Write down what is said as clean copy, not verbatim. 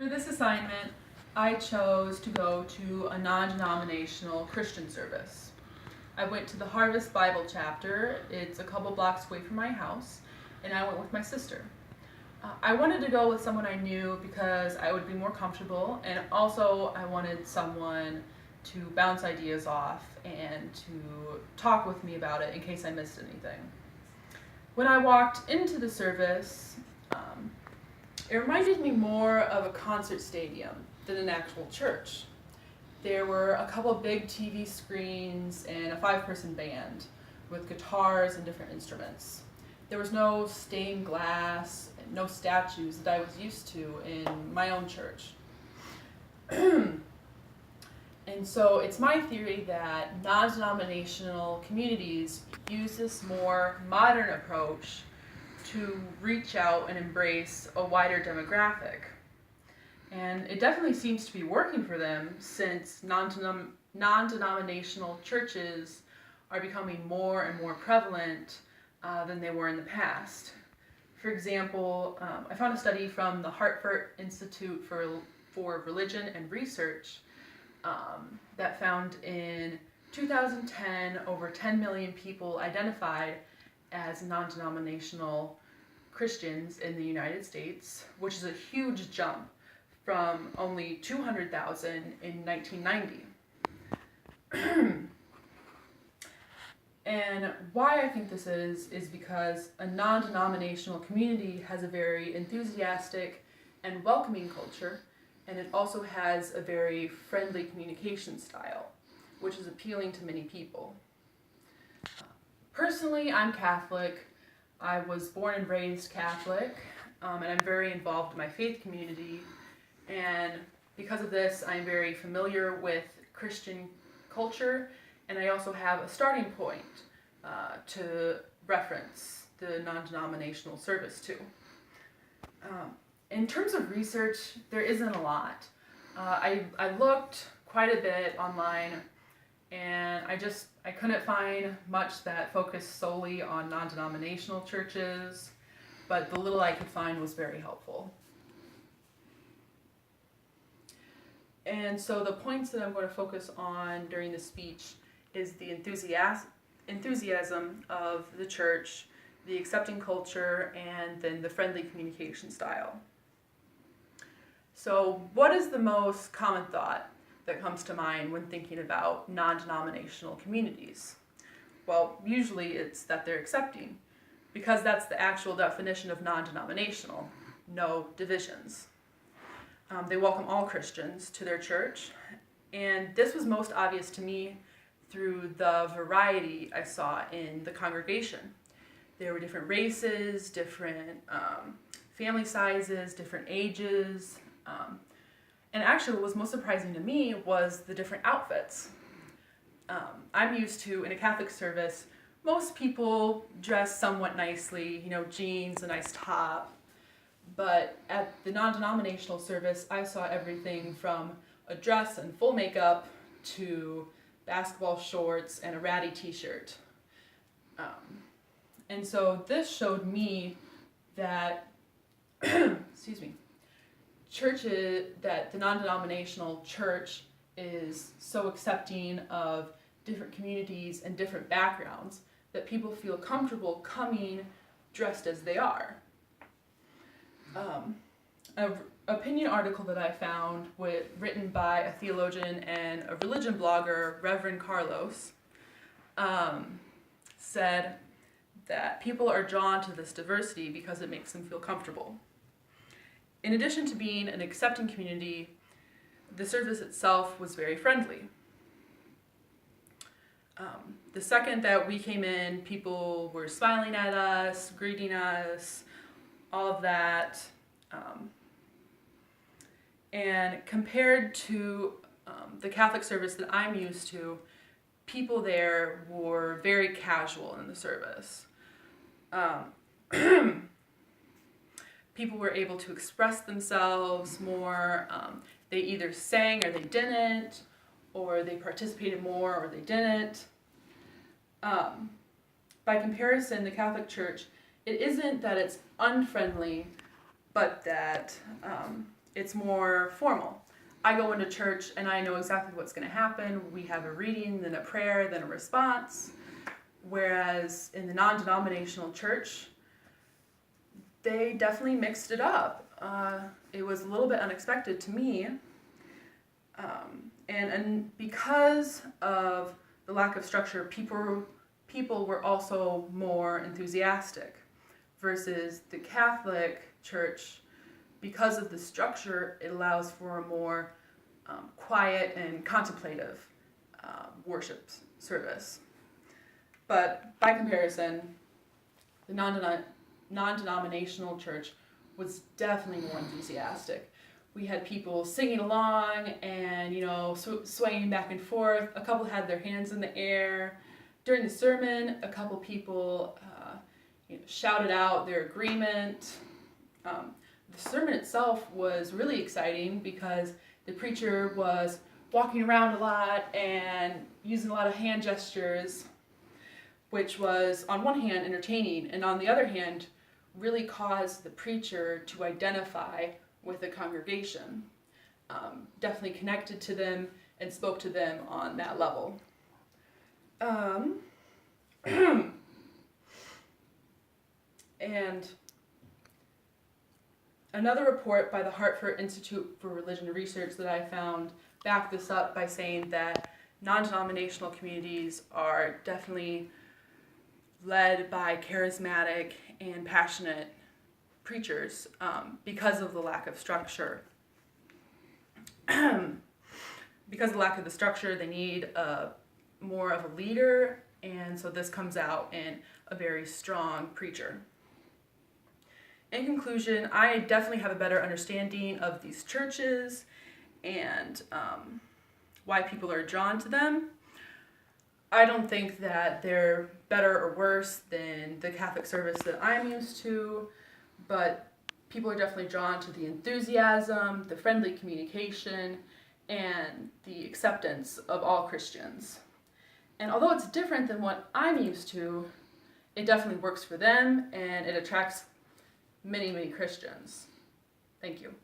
For this assignment, I chose to go to a non-denominational Christian service. I went to the Harvest Bible chapter. It's a couple blocks away from my house, and I went with my sister. I wanted to go with someone I knew because I would be more comfortable, and also I wanted someone to bounce ideas off and to talk with me about it in case I missed anything. When I walked into the service, it reminded me more of a concert stadium than an actual church. There were a couple of big TV screens and a 5-person band with guitars and different instruments. There was no stained glass, and no statues that I was used to in my own church. And so it's my theory that non-denominational communities use this more modern approach to reach out and embrace a wider demographic. And it definitely seems to be working for them since non-denominational churches are becoming more and more prevalent than they were in the past. For example, I found a study from the Hartford Institute for Religion and Research that found in 2010 over 10 million people identified as non-denominational Christians in the United States, which is a huge jump from only 200,000 in 1990. And why I think this is because a non-denominational community has a very enthusiastic and welcoming culture, and it also has a very friendly communication style, which is appealing to many people. Personally, I'm Catholic. I was born and raised Catholic, and I'm very involved in my faith community. And because of this, I'm very familiar with Christian culture, and I also have a starting point to reference the non-denominational service to. In terms of research, there isn't a lot. I looked quite a bit online, and I couldn't find much that focused solely on non-denominational churches, but the little I could find was very helpful. And so the points that I'm going to focus on during the speech is the enthusiasm of the church, the accepting culture, and then the friendly communication style. So what is the most common thought that comes to mind when thinking about non-denominational communities? Well, usually it's that they're accepting, because that's the actual definition of non-denominational, no divisions. They welcome all Christians to their church, and this was most obvious to me through the variety I saw in the congregation. There were different races, different family sizes, different ages, and actually what was most surprising to me was the different outfits. I'm used to, in a Catholic service, most people dress somewhat nicely, jeans, a nice top. But at the non-denominational service, I saw everything from a dress and full makeup to basketball shorts and a ratty t-shirt. And so this showed me that, excuse me, that the non-denominational church is so accepting of different communities and different backgrounds that people feel comfortable coming dressed as they are. An opinion article that I found written by a theologian and a religion blogger, Reverend Carlos, said that people are drawn to this diversity because it makes them feel comfortable. In addition to being an accepting community, the service itself was very friendly. The second that we came in, people were smiling at us, greeting us, all of that. And compared to the Catholic service that I'm used to, people there were very casual in the service. People were able to express themselves more. They either sang or they didn't, or they participated more or they didn't. By comparison, the Catholic Church, it isn't that it's unfriendly, but that it's more formal. I go into church and I know exactly what's going to happen. We have a reading, then a prayer, then a response. Whereas in the non-denominational church, they definitely mixed it up. It was a little bit unexpected to me. And because of the lack of structure, people were also more enthusiastic versus the Catholic Church. Because of the structure, it allows for a more quiet and contemplative worship service. But by comparison, the non-denominational church was definitely more enthusiastic. We had people singing along and, swaying back and forth. A couple had their hands in the air. During the sermon, a couple people shouted out their agreement. The sermon itself was really exciting because the preacher was walking around a lot and using a lot of hand gestures, which was, on one hand, entertaining, and on the other hand, really caused the preacher to identify with the congregation. Definitely connected to them and spoke to them on that level. And another report by the Hartford Institute for Religion Research that I found backed this up by saying that non-denominational communities are definitely led by charismatic and passionate preachers because of the lack of structure. Because of the lack of the structure, they need more of a leader, and so this comes out in a very strong preacher. In conclusion, I definitely have a better understanding of these churches and why people are drawn to them. I don't think that they're better or worse than the Catholic service that I'm used to, but people are definitely drawn to the enthusiasm, the friendly communication, and the acceptance of all Christians. And although it's different than what I'm used to, it definitely works for them and it attracts many, many Christians. Thank you.